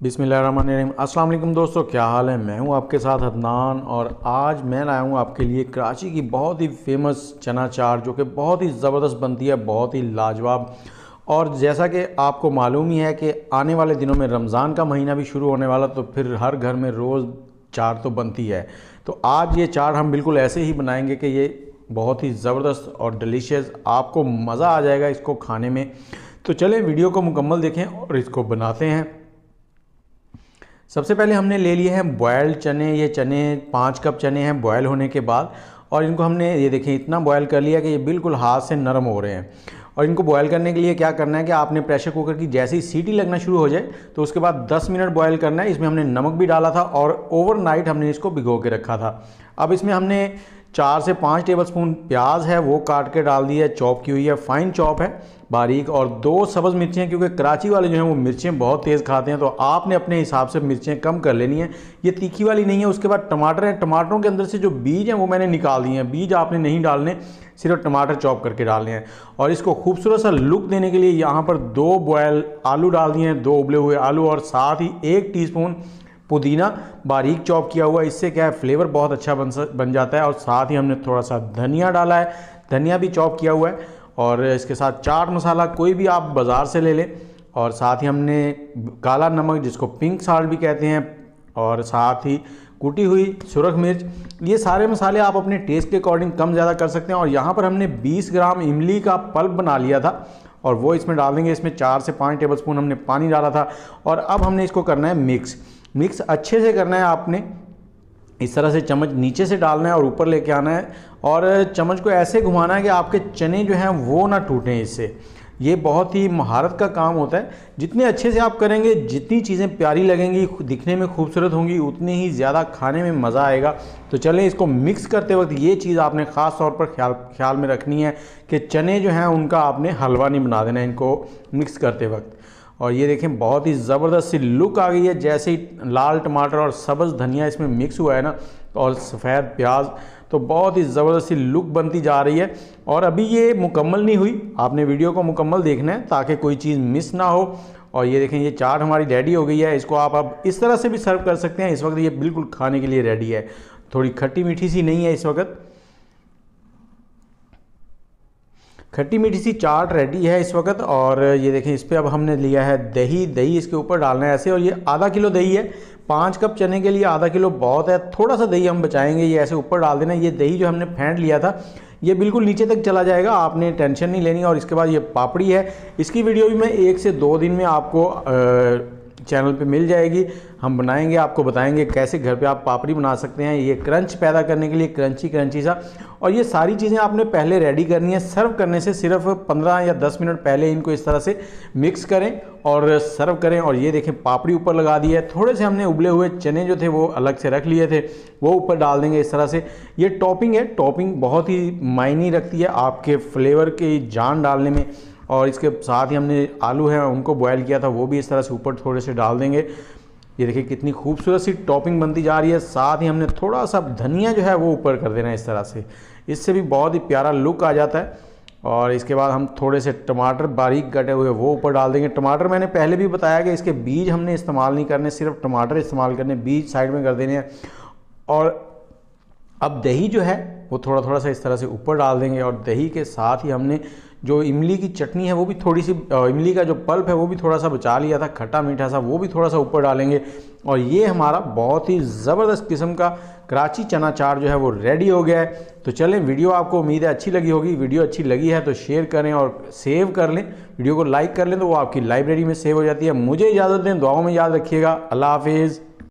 बिस्मिल्लाहिर्रहमानिर्रहीम। अस्सलाम वालेकुम दोस्तों, क्या हाल है। मैं हूं आपके साथ अदनान और आज मैं लाया हूं आपके लिए कराची की बहुत ही फेमस चना चाट जो कि बहुत ही ज़बरदस्त बनती है, बहुत ही लाजवाब। और जैसा कि आपको मालूम ही है कि आने वाले दिनों में रमज़ान का महीना भी शुरू होने वाला, तो फिर हर घर में रोज़ चाट तो बनती है। तो आज ये चाट हम बिल्कुल ऐसे ही बनाएंगे कि ये बहुत ही ज़बरदस्त और डिलीशियस, आपको मज़ा आ जाएगा इसको खाने में। तो चलें वीडियो को मुकम्मल देखें और इसको बनाते हैं। सबसे पहले हमने ले लिए हैं बॉयल्ड चने। ये चने 5 कप चने हैं बॉयल होने के बाद, और इनको हमने ये देखें इतना बॉयल कर लिया कि ये बिल्कुल हाथ से नरम हो रहे हैं। और इनको बॉयल करने के लिए क्या करना है कि आपने प्रेशर कुकर की जैसे ही सीटी लगना शुरू हो जाए तो उसके बाद 10 मिनट बॉयल करना है। इसमें हमने नमक भी डाला था और ओवरनाइट हमने इसको भिगो के रखा था। अब इसमें हमने 4 से 5 टेबलस्पून प्याज है वो काट के डाल दी है, चॉप की हुई है, फाइन चॉप है बारीक, और 2 सब्ज़ मिर्चें, क्योंकि कराची वाले जो हैं वो मिर्चें बहुत तेज़ खाते हैं, तो आपने अपने हिसाब से मिर्चें कम कर लेनी है। ये तीखी वाली नहीं है। उसके बाद टमाटर हैं, टमाटरों के अंदर से जो बीज हैं वो मैंने निकाल दिए हैं। बीज आपने नहीं डालने, सिर्फ टमाटर चॉप करके डालने हैं। और इसको खूबसूरत सा लुक देने के लिए यहाँ पर 2 बॉयल आलू डाल दिए हैं, 2 उबले हुए आलू, और साथ ही 1 टीस्पून पुदीना बारीक चॉप किया हुआ। इससे क्या है फ्लेवर बहुत अच्छा बन जाता है। और साथ ही हमने थोड़ा सा धनिया डाला है, धनिया भी चॉप किया हुआ है। और इसके साथ चाट मसाला कोई भी आप बाज़ार से ले लें, और साथ ही हमने काला नमक जिसको पिंक साल्ट भी कहते हैं, और साथ ही कुटी हुई सुरख मिर्च। ये सारे मसाले आप अपने टेस्ट के अकॉर्डिंग कम ज़्यादा कर सकते हैं। और यहाँ पर हमने 20 ग्राम इमली का पल्प बना लिया था और वो इसमें डाल देंगे। इसमें 4 से 5 टेबलस्पून हमने पानी डाला था। और अब हमने इसको करना है मिक्स अच्छे से करना है। आपने इस तरह से चम्मच नीचे से डालना है और ऊपर लेके आना है, और चम्मच को ऐसे घुमाना है कि आपके चने जो हैं वो ना टूटें। इससे ये बहुत ही महारत का काम होता है। जितने अच्छे से आप करेंगे, जितनी चीज़ें प्यारी लगेंगी, दिखने में खूबसूरत होंगी, उतनी ही ज़्यादा खाने में मज़ा आएगा। तो चलें इसको मिक्स करते वक्त ये चीज़ आपने ख़ास तौर पर ख्याल में रखनी है कि चने जो हैं उनका आपने हलवा नहीं बना देना है इनको मिक्स करते वक्त। और ये देखें बहुत ही ज़बरदस्त सी लुक आ गई है, जैसे ही लाल टमाटर और सब्ज़ धनिया इसमें मिक्स हुआ है ना, और सफ़ेद प्याज, तो बहुत ही ज़बरदस्त सी लुक बनती जा रही है। और अभी ये मुकम्मल नहीं हुई, आपने वीडियो को मुकम्मल देखना है ताकि कोई चीज़ मिस ना हो। और ये देखें ये चाट हमारी रेडी हो गई है। इसको आप अब इस तरह से भी सर्व कर सकते हैं। इस वक्त ये बिल्कुल खाने के लिए रेडी है। थोड़ी खट्टी मीठी सी नहीं है इस वक्त, खट्टी मीठी सी चाट रेडी है इस वक्त। और ये देखें इस पर अब हमने लिया है दही इसके ऊपर डालना है ऐसे। और ये आधा किलो दही है, 5 कप चने के लिए आधा किलो बहुत है। थोड़ा सा दही हम बचाएंगे, ये ऐसे ऊपर डाल देना। ये दही जो हमने फेंट लिया था ये बिल्कुल नीचे तक चला जाएगा, आपने टेंशन नहीं लेनी। और इसके बाद ये पापड़ी है, इसकी वीडियो भी मैं 1 से 2 दिन में आपको चैनल पे मिल जाएगी। हम बनाएंगे, आपको बताएंगे कैसे घर पे आप पापड़ी बना सकते हैं, ये क्रंच पैदा करने के लिए, क्रंची सा। और ये सारी चीज़ें आपने पहले रेडी करनी है। सर्व करने से सिर्फ 15 या 10 मिनट पहले इनको इस तरह से मिक्स करें और सर्व करें। और ये देखें पापड़ी ऊपर लगा दी है। थोड़े से हमने उबले हुए चने जो थे वो अलग से रख लिए थे, वो ऊपर डाल देंगे इस तरह से। ये टॉपिंग है, टॉपिंग बहुत ही मायने रखती है आपके फ्लेवर की जान डालने में। और इसके साथ ही हमने आलू हैं उनको बॉयल किया था, वो भी इस तरह से ऊपर थोड़े से डाल देंगे। ये देखिए कितनी खूबसूरत सी टॉपिंग बनती जा रही है। साथ ही हमने थोड़ा सा धनिया जो है वो ऊपर कर देना है इस तरह से, इससे भी बहुत ही प्यारा लुक आ जाता है। और इसके बाद हम थोड़े से टमाटर बारीक कटे हुए वो ऊपर डाल देंगे। टमाटर मैंने पहले भी बताया कि इसके बीज हमने इस्तेमाल नहीं करने, सिर्फ टमाटर इस्तेमाल करने, बीज साइड में कर देने हैं। और अब दही जो है वो थोड़ा थोड़ा सा इस तरह से ऊपर डाल देंगे। और दही के साथ ही हमने जो इमली की चटनी है वो भी थोड़ी सी, इमली का जो पल्प है वो भी थोड़ा सा बचा लिया था, खट्टा मीठा सा, वो भी थोड़ा सा ऊपर डालेंगे। और ये हमारा बहुत ही ज़बरदस्त किस्म का कराची चना चाट जो है वो रेडी हो गया है। तो चलें, वीडियो आपको उम्मीद है अच्छी लगी होगी। वीडियो अच्छी लगी है तो शेयर करें और सेव कर लें, वीडियो को लाइक कर लें तो वो आपकी लाइब्रेरी में सेव हो जाती है। मुझे इजाज़त दें, दुआओं में याद रखिएगा। अल्लाह हाफिज़।